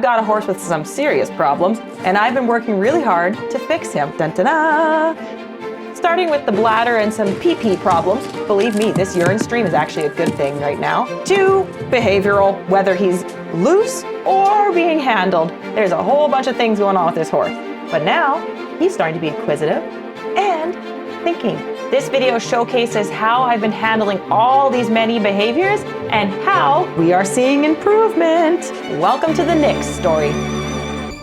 got a horse with some serious problems, and I've been working really hard to fix him. Dun-dun-da! Starting with the bladder and some pee-pee problems. Believe me, this urine stream is actually a good thing right now. 2, behavioral, whether he's loose or being handled. There's a whole bunch of things going on with this horse. But now, he's starting to be inquisitive and thinking. This video showcases how I've been handling all these many behaviors and how we are seeing improvement. Welcome to the Nix story.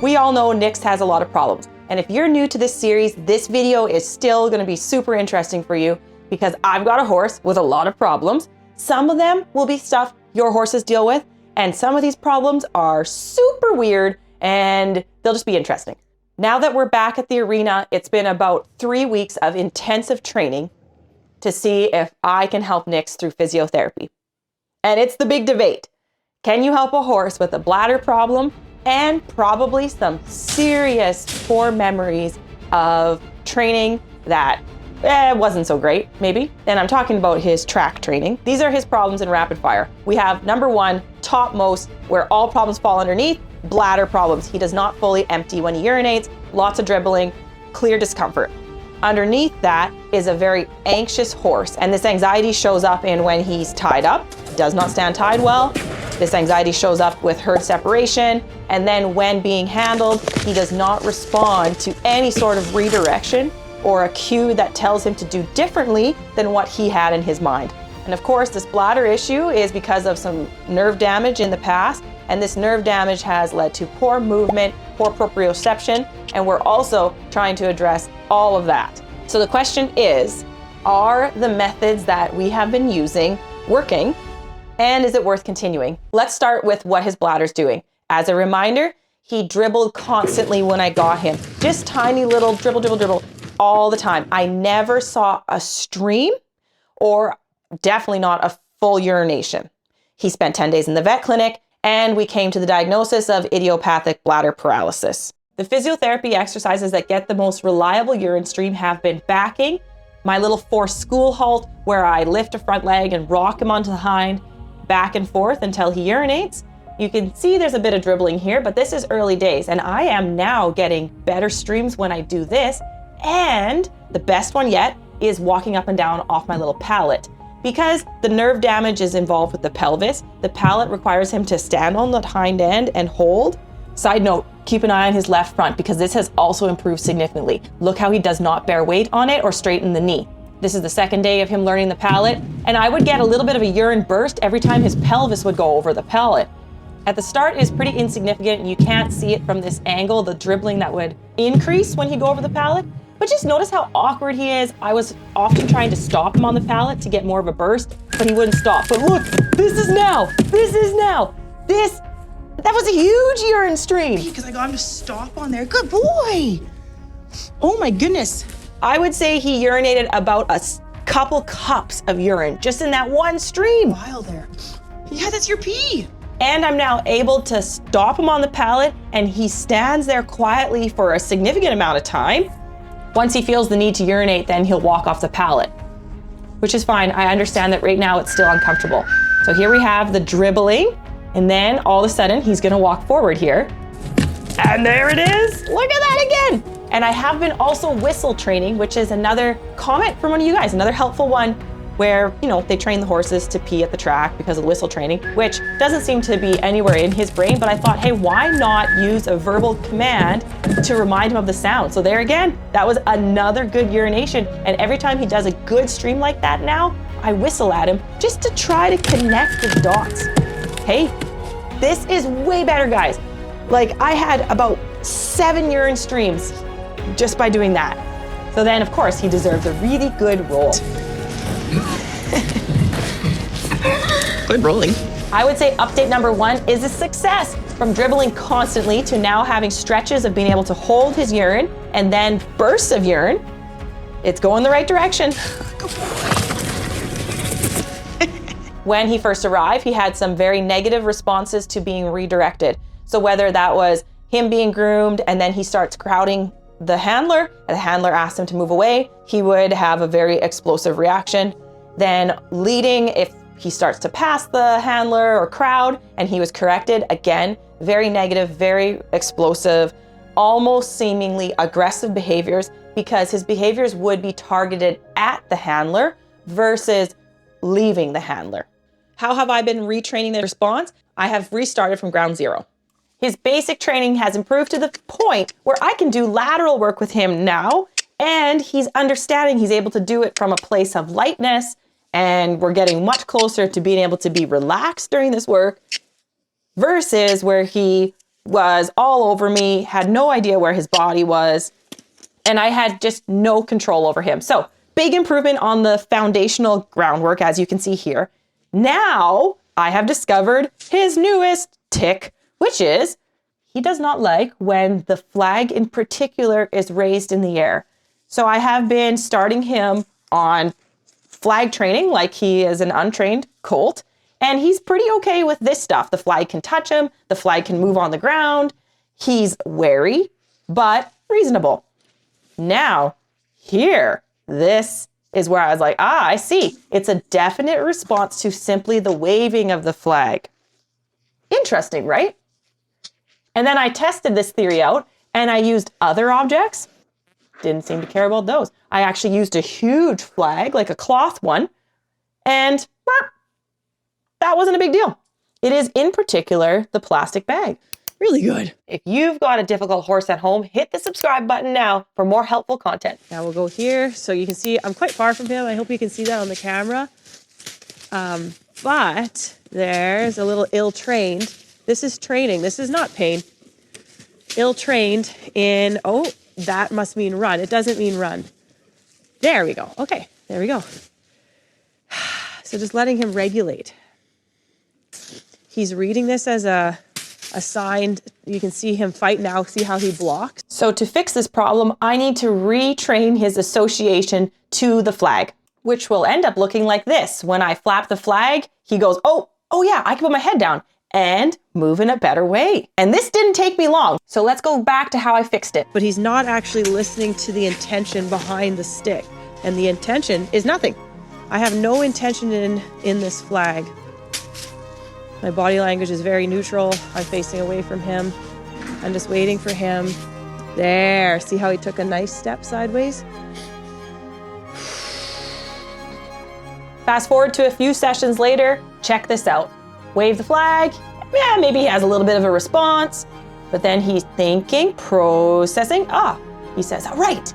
We all know Nix has a lot of problems. And if you're new to this series, this video is still gonna be super interesting for you because I've got a horse with a lot of problems. Some of them will be stuff your horses deal with, and some of these problems are super weird and they'll just be interesting. Now that we're back at the arena, it's been about 3 weeks of intensive training to see if I can help Nix through physiotherapy. And it's the big debate. Can you help a horse with a bladder problem and probably some serious poor memories of training that wasn't so great, maybe? And I'm talking about his track training. These are his problems in rapid fire. We have number 1, topmost, where all problems fall underneath, bladder problems. He does not fully empty when he urinates, lots of dribbling, clear discomfort. Underneath that is a very anxious horse, and this anxiety shows up in when he's tied up, does not stand tied well. This anxiety shows up with herd separation, and then when being handled, he does not respond to any sort of redirection or a cue that tells him to do differently than what he had in his mind. And of course, this bladder issue is because of some nerve damage in the past, and this nerve damage has led to poor movement, poor proprioception, and we're also trying to address all of that. So the question is, are the methods that we have been using working, and is it worth continuing? Let's start with what his bladder's doing. As a reminder, he dribbled constantly when I got him. Just tiny little dribble all the time. I never saw a stream or definitely not a full urination. He spent 10 days in the vet clinic, and we came to the diagnosis of idiopathic bladder paralysis. The physiotherapy exercises that get the most reliable urine stream have been backing, my little forced school halt where I lift a front leg and rock him onto the hind, back and forth until he urinates. You can see there's a bit of dribbling here, but this is early days, and I am now getting better streams when I do this. And the best one yet is walking up and down off my little pallet. Because the nerve damage is involved with the pelvis, the pallet requires him to stand on the hind end and hold. Side note, keep an eye on his left front because this has also improved significantly. Look how he does not bear weight on it or straighten the knee. This is the second day of him learning the pallet, and I would get a little bit of a urine burst every time his pelvis would go over the pallet. At the start is pretty insignificant, and you can't see it from this angle, the dribbling that would increase when he'd go over the pallet. But just notice how awkward he is. I was often trying to stop him on the pallet to get more of a burst, but he wouldn't stop. But look, this is now. That was a huge urine stream. Because I got him to stop on there. Good boy. Oh my goodness. I would say he urinated about a couple cups of urine just in that one stream. While there. Yeah, that's your pee. And I'm now able to stop him on the pallet, and he stands there quietly for a significant amount of time. Once he feels the need to urinate, then he'll walk off the pallet, which is fine. I understand that right now it's still uncomfortable. So here we have the dribbling, and then all of a sudden he's gonna walk forward here. And there it is, look at that again. And I have been also whistle training, which is another comment from one of you guys, another helpful one where, you know, they train the horses to pee at the track because of whistle training, which doesn't seem to be anywhere in his brain, but I thought, hey, why not use a verbal command to remind him of the sound? So there again, that was another good urination. And every time he does a good stream like that now, I whistle at him just to try to connect the dots. Hey, this is way better, guys. Like, I had about 7 urine streams just by doing that. So then, of course, he deserves a really good roll. Good rolling. I would say update number 1 is a success. From dribbling constantly to now having stretches of being able to hold his urine and then bursts of urine. It's going the right direction. When he first arrived, he had some very negative responses to being redirected. So whether that was him being groomed and then he starts crowding the handler, and the handler asked him to move away, he would have a very explosive reaction. Then leading, if he starts to pass the handler or crowd and he was corrected, again, very negative, very explosive, almost seemingly aggressive behaviors, because his behaviors would be targeted at the handler versus leaving the handler. How have I been retraining the response? I have restarted from ground zero. His basic training has improved to the point where I can do lateral work with him now, and he's understanding he's able to do it from a place of lightness, and we're getting much closer to being able to be relaxed during this work versus where he was all over me, had no idea where his body was, and I had just no control over him. So big improvement on the foundational groundwork, as you can see here. Now I have discovered his newest tick, which is he does not like when the flag in particular is raised in the air. So I have been starting him on flag training like he is an untrained colt, and he's pretty okay with this stuff. The flag can touch him, the flag can move on the ground. He's wary, but reasonable. Now, here, this is where I was like, I see. It's a definite response to simply the waving of the flag. Interesting, right? And then I tested this theory out and I used other objects. Didn't seem to care about those. I actually used a huge flag, like a cloth one, and that wasn't a big deal. It is in particular the plastic bag. Really good. If you've got a difficult horse at home, hit the subscribe button now for more helpful content. Now we'll go here so you can see I'm quite far from him. I hope you can see that on the camera. But there's a little ill-trained. This is training. This is not pain. Ill-trained in, oh, that must mean run. It doesn't mean run. There we go. Okay, there we go. So just letting him regulate. He's reading this as a sign. You can see him fight now. See how he blocks. So to fix this problem, I need to retrain his association to the flag, which will end up looking like this. When I flap the flag, he goes, oh yeah, I can put my head down and move in a better way. And this didn't take me long. So let's go back to how I fixed it. But he's not actually listening to the intention behind the stick. And the intention is nothing. I have no intention in this flag. My body language is very neutral. I'm facing away from him. I'm just waiting for him. There, see how he took a nice step sideways? Fast forward to a few sessions later, check this out. Wave the flag, yeah, maybe he has a little bit of a response, but then he's thinking, processing. He says, all right,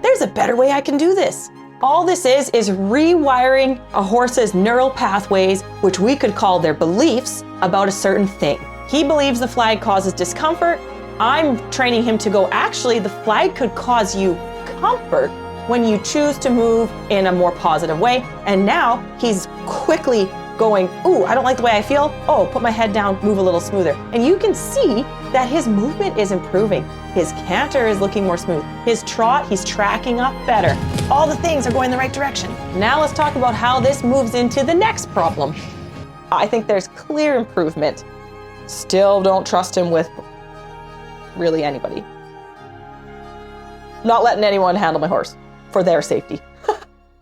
there's a better way I can do this. All this is rewiring a horse's neural pathways, which we could call their beliefs about a certain thing. He believes the flag causes discomfort. I'm training him to go, actually, the flag could cause you comfort when you choose to move in a more positive way. And now he's quickly going, ooh, I don't like the way I feel. Oh, put my head down, move a little smoother. And you can see that his movement is improving. His canter is looking more smooth. His trot, he's tracking up better. All the things are going the right direction. Now let's talk about how this moves into the next problem. I think there's clear improvement. Still don't trust him with really anybody. Not letting anyone handle my horse for their safety.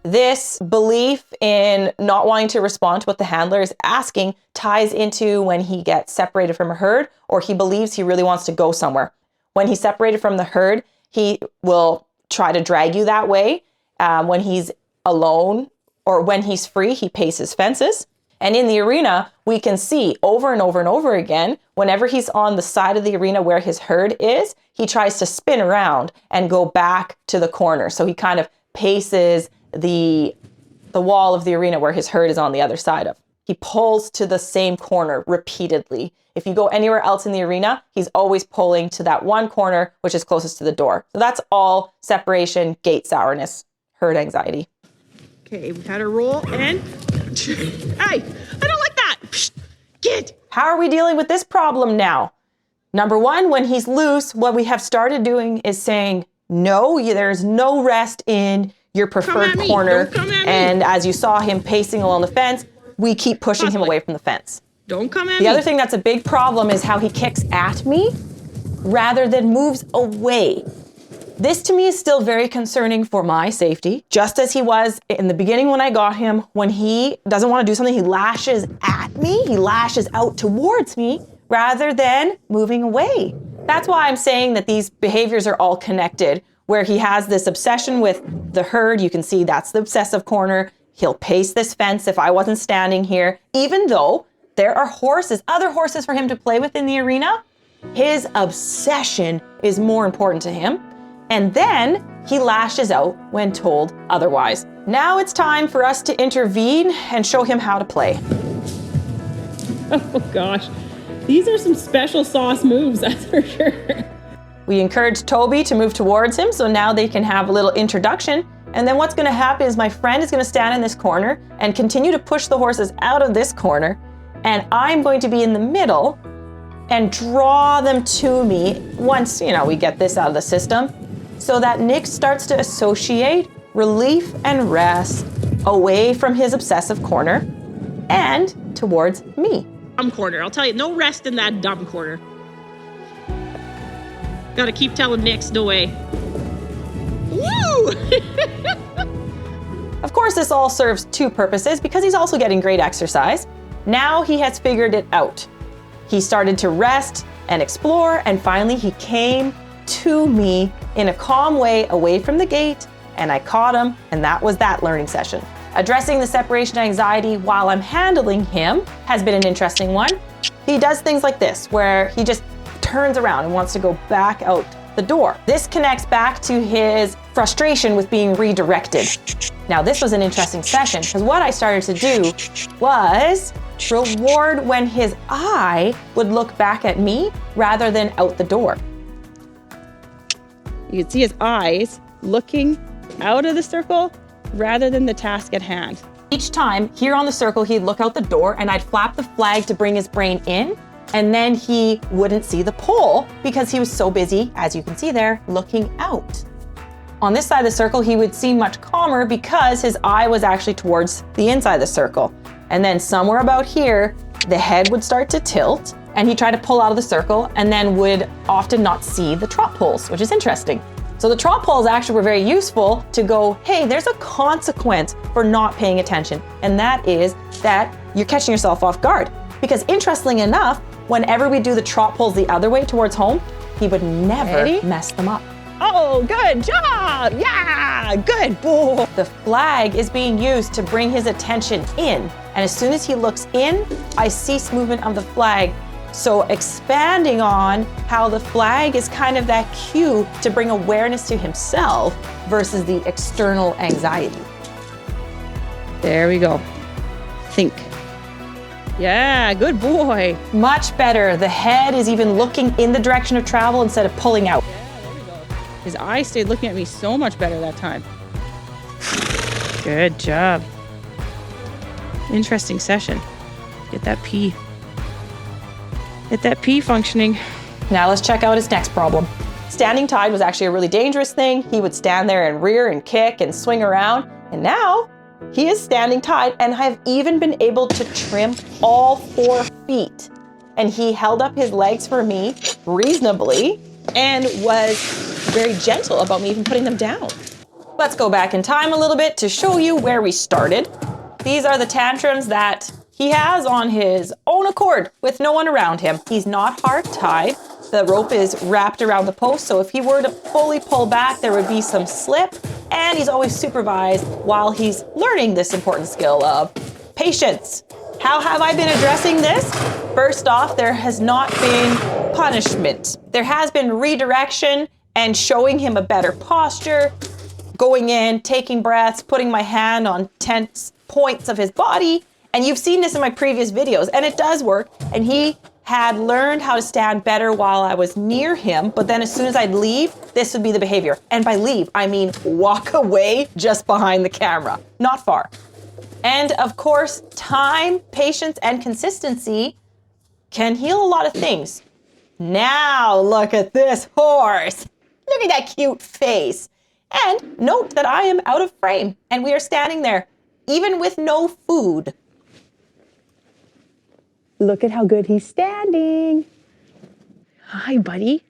This belief in not wanting to respond to what the handler is asking ties into when he gets separated from a herd, or he believes he really wants to go somewhere. When he's separated from the herd, he will try to drag you that way. When he's alone or when he's free, he paces fences. And in the arena, we can see over and over and over again, whenever he's on the side of the arena where his herd is, he tries to spin around and go back to the corner. So he kind of paces the wall of the arena where his herd is on the other side of. He pulls to the same corner repeatedly. If you go anywhere else in the arena, he's always pulling to that one corner, which is closest to the door. So that's all separation, gate sourness, herd anxiety. Okay, we had a roll and, hey, I don't like that. Get. How are we dealing with this problem now? Number one, when he's loose, what we have started doing is saying, no, there's no rest in your preferred corner. And as you saw him pacing along the fence, we keep pushing him away from the fence. Don't come at me. The other thing that's a big problem is how he kicks at me rather than moves away. This to me is still very concerning for my safety, just as he was in the beginning when I got him. When he doesn't want to do something, he lashes at me, he lashes out towards me rather than moving away. That's why I'm saying that these behaviors are all connected, where he has this obsession with the herd. You can see that's the obsessive corner. He'll pace this fence if I wasn't standing here, even though there are horses, other horses for him to play with in the arena. His obsession is more important to him. And then he lashes out when told otherwise. Now it's time for us to intervene and show him how to play. Oh gosh, these are some special sauce moves, that's for sure. We encourage Toby to move towards him, so now they can have a little introduction. And then what's gonna happen is my friend is gonna stand in this corner and continue to push the horses out of this corner. And I'm going to be in the middle and draw them to me once, we get this out of the system, so that Nick starts to associate relief and rest away from his obsessive corner and towards me. Dumb corner, I'll tell you, no rest in that dumb corner. Gotta keep telling Nick, no way. Woo! Of course, this all serves two purposes because he's also getting great exercise. Now he has figured it out. He started to rest and explore, and finally he came to me in a calm way away from the gate, and I caught him, and that was that learning session. Addressing the separation anxiety while I'm handling him has been an interesting one. He does things like this, where he just turns around and wants to go back out the door. This connects back to his frustration with being redirected. Now, this was an interesting session because what I started to do was reward when his eye would look back at me rather than out the door. You can see his eyes looking out of the circle rather than the task at hand. Each time here on the circle, he'd look out the door and I'd flap the flag to bring his brain in, and then he wouldn't see the pole because he was so busy, as you can see there, looking out. On this side of the circle, he would seem much calmer because his eye was actually towards the inside of the circle. And then somewhere about here, the head would start to tilt and he'd try to pull out of the circle and then would often not see the trot poles, which is interesting. So the trot poles actually were very useful to go, hey, there's a consequence for not paying attention. And that is that you're catching yourself off guard. Because interestingly enough, whenever we do the trot poles the other way towards home, he would never mess them up. Oh, good job! Yeah, good boy. The flag is being used to bring his attention in. And as soon as he looks in, I cease movement of the flag. So expanding on how the flag is kind of that cue to bring awareness to himself versus the external anxiety. There we go. Think. Yeah, good boy. Much better. The head is even looking in the direction of travel instead of pulling out. Yeah, there we go. His eyes stayed looking at me so much better that time. Good job. Interesting session. Get that pee. Get that pee functioning. Now let's check out his next problem. Standing tied was actually a really dangerous thing. He would stand there and rear and kick and swing around. And now he is standing tied, and I've even been able to trim all 4 feet. And he held up his legs for me reasonably and was very gentle about me even putting them down. Let's go back in time a little bit to show you where we started. These are the tantrums that he has on his own accord with no one around him. He's not hard tied. The rope is wrapped around the post, so if he were to fully pull back, there would be some slip, and he's always supervised while he's learning this important skill of patience. How have I been addressing this? First off, there has not been punishment. There has been redirection and showing him a better posture, going in, taking breaths, putting my hand on tense points of his body. And you've seen this in my previous videos, and it does work. And he had learned how to stand better while I was near him, but then as soon as I'd leave, this would be the behavior. And by leave, I mean walk away just behind the camera, not far. And of course, time, patience, and consistency can heal a lot of things. Now look at this horse. Look at that cute face. And note that I am out of frame and we are standing there, even with no food. Look at how good he's standing. Hi, buddy.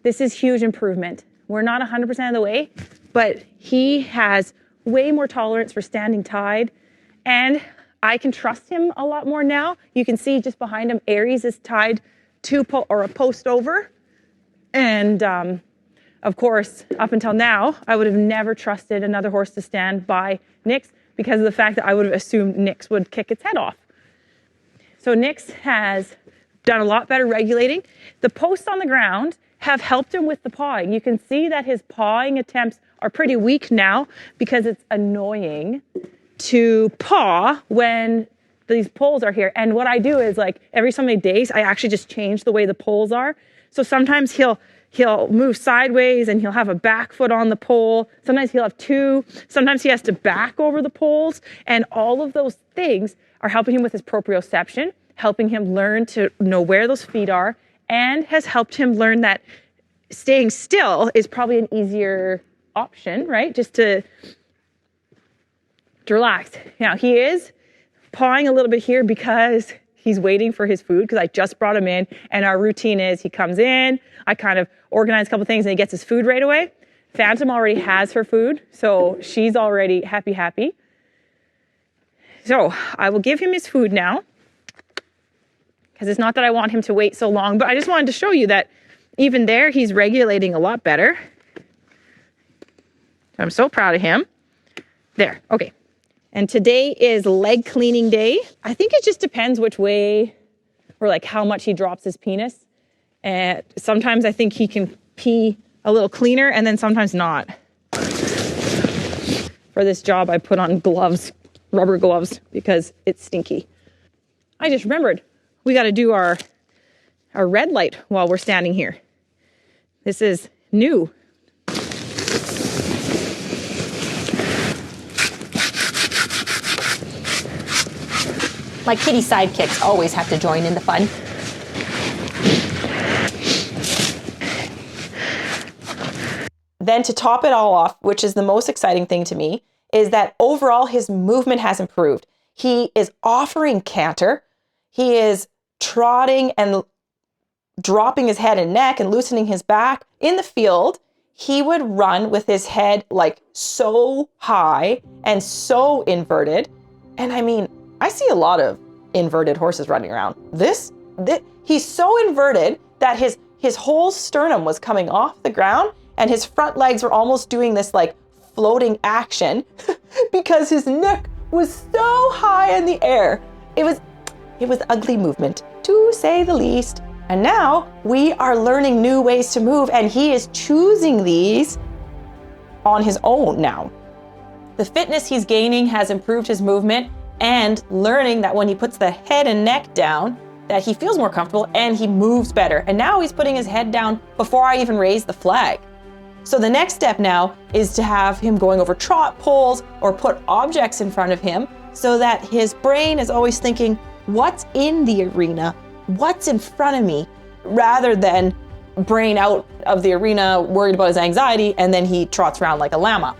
This is huge improvement. We're not 100% of the way, but he has way more tolerance for standing tied. And I can trust him a lot more now. You can see just behind him, Aries is tied to a post over. And of course, up until now, I would have never trusted another horse to stand by Nix because of the fact that I would have assumed Nix would kick its head off. So Nix has done a lot better regulating. The posts on the ground have helped him with the pawing. You can see that his pawing attempts are pretty weak now because it's annoying to paw when these poles are here. And what I do is, like, every so many days, I actually just change the way the poles are. So sometimes he'll move sideways and he'll have a back foot on the pole. Sometimes he'll have two. Sometimes he has to back over the poles. And all of those things are helping him with his proprioception, helping him learn to know where those feet are, and has helped him learn that staying still is probably an easier option, right? Just to relax. Now, he is pawing a little bit here because he's waiting for his food, because I just brought him in, and our routine is he comes in, I kind of organize a couple things, and he gets his food right away. Phantom already has her food, so she's already happy. So I will give him his food now, because it's not that I want him to wait so long, but I just wanted to show you that even there, he's regulating a lot better. I'm so proud of him. There, okay. And today is leg cleaning day. I think it just depends which way or like how much he drops his penis. And sometimes I think he can pee a little cleaner and then sometimes not. For this job, I put on gloves, rubber gloves, because it's stinky. I just remembered we got to do our red light while we're standing here. This is new. My kitty sidekicks always have to join in the fun. Then to top it all off, which is the most exciting thing to me, is that overall his movement has improved. He is offering canter. He is trotting and dropping his head and neck and loosening his back. In the field, he would run with his head like so high and so inverted. And I mean, I see a lot of inverted horses running around. This he's so inverted that his whole sternum was coming off the ground and his front legs were almost doing this like floating action because his neck was so high in the air. It was ugly movement, to say the least. And now we are learning new ways to move, and he is choosing these on his own now. The fitness he's gaining has improved his movement, and learning that when he puts the head and neck down, that he feels more comfortable and he moves better. And now he's putting his head down before I even raise the flag. So the next step now is to have him going over trot poles or put objects in front of him so that his brain is always thinking, what's in the arena? What's in front of me? Rather than brain out of the arena, worried about his anxiety, and then he trots around like a llama.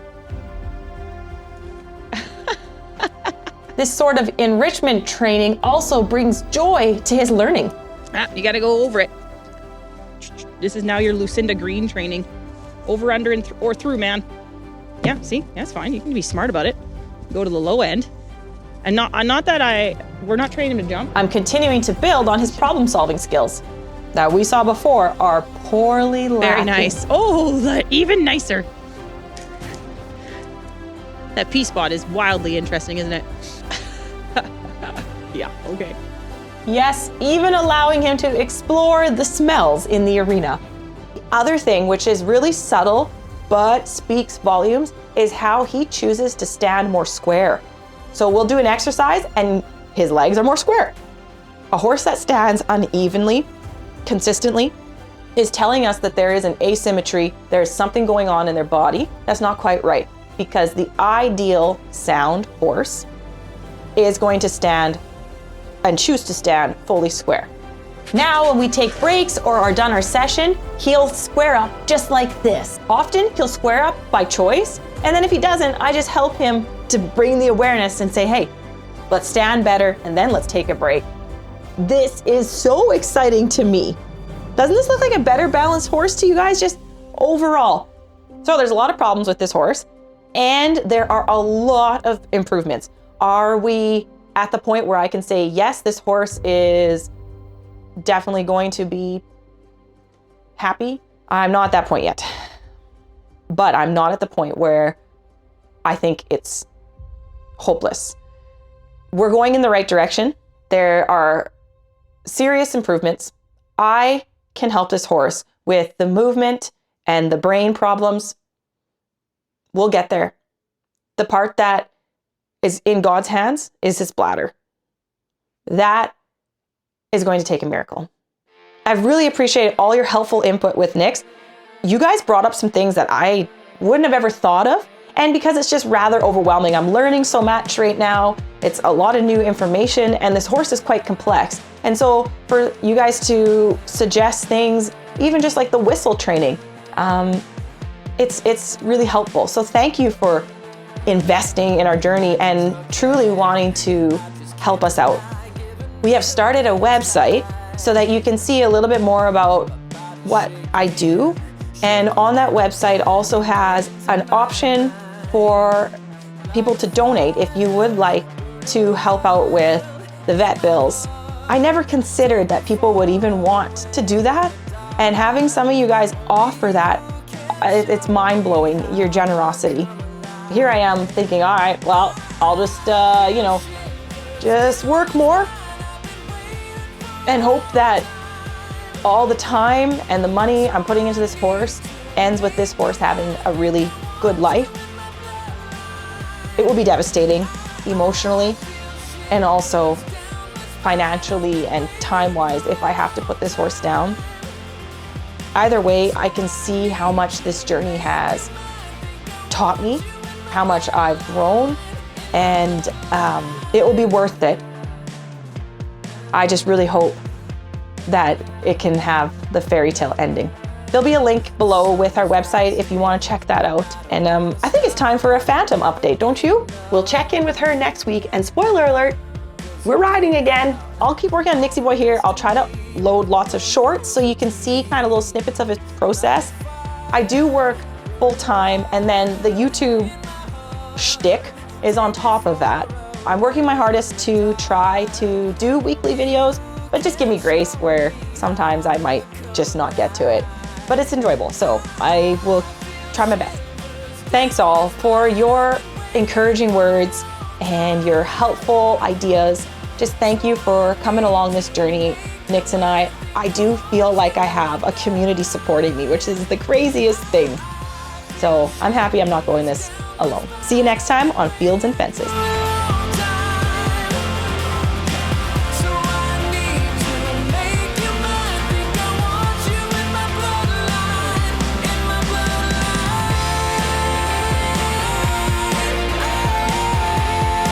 This sort of enrichment training also brings joy to his learning. You gotta go over it. This is now your Lucinda Green training. Over, under, and or through, man. Yeah, see, that's fine. You can be smart about it. Go to the low end. And not that we're not training him to jump. I'm continuing to build on his problem-solving skills that we saw before are poorly lacking. Very nice. Oh, even nicer. That pea spot is wildly interesting, isn't it? Yeah, okay. Yes, even allowing him to explore the smells in the arena. The other thing, which is really subtle but speaks volumes, is how he chooses to stand more square. So we'll do an exercise and his legs are more square. A horse that stands unevenly, consistently, is telling us that there is an asymmetry, there's something going on in their body that's not quite right, because the ideal sound horse is going to stand and choose to stand fully square. Now, when we take breaks or are done our session, he'll square up just like this. Often he'll square up by choice, and then if he doesn't, I just help him to bring the awareness and say, hey, let's stand better and then let's take a break. This is so exciting to me. Doesn't this look like a better balanced horse to you guys, just overall? So there's a lot of problems with this horse, and there are a lot of improvements. Are we at the point where I can say, yes, this horse is definitely going to be happy. I'm not at that point yet, but I'm not at the point where I think it's hopeless. We're going in the right direction. There are serious improvements. I can help this horse with the movement and the brain problems. We'll get there. The part that is in God's hands is his bladder. That is going to take a miracle. I've really appreciated all your helpful input with Nix. You guys brought up some things that I wouldn't have ever thought of. And because it's just rather overwhelming, I'm learning so much right now. It's a lot of new information and this horse is quite complex. And so for you guys to suggest things, even just like the whistle training, it's really helpful. So thank you for investing in our journey and truly wanting to help us out. We have started a website so that you can see a little bit more about what I do. And on that website also has an option for people to donate if you would like to help out with the vet bills. I never considered that people would even want to do that. And having some of you guys offer that, it's mind-blowing, your generosity. Here I am thinking, all right, well, I'll just, just work more and hope that all the time and the money I'm putting into this horse ends with this horse having a really good life. It will be devastating emotionally and also financially and time-wise if I have to put this horse down. Either way, I can see how much this journey has taught me, how much I've grown, and it will be worth it. I just really hope that it can have the fairy tale ending. There'll be a link below with our website if you want to check that out. And I think it's time for a Phantom update, don't you? We'll check in with her next week, and spoiler alert, we're riding again. I'll keep working on Nixie Boy here. I'll try to load lots of shorts so you can see kind of little snippets of his process. I do work full time, and then the YouTube shtick is on top of that. I'm working my hardest to try to do weekly videos, but just give me grace where sometimes I might just not get to it. But it's enjoyable, so I will try my best. Thanks all for your encouraging words and your helpful ideas. Just thank you for coming along this journey, Nix and I do feel like I have a community supporting me, which is the craziest thing. So I'm happy I'm not going this alone. See you next time on Fields and Fences.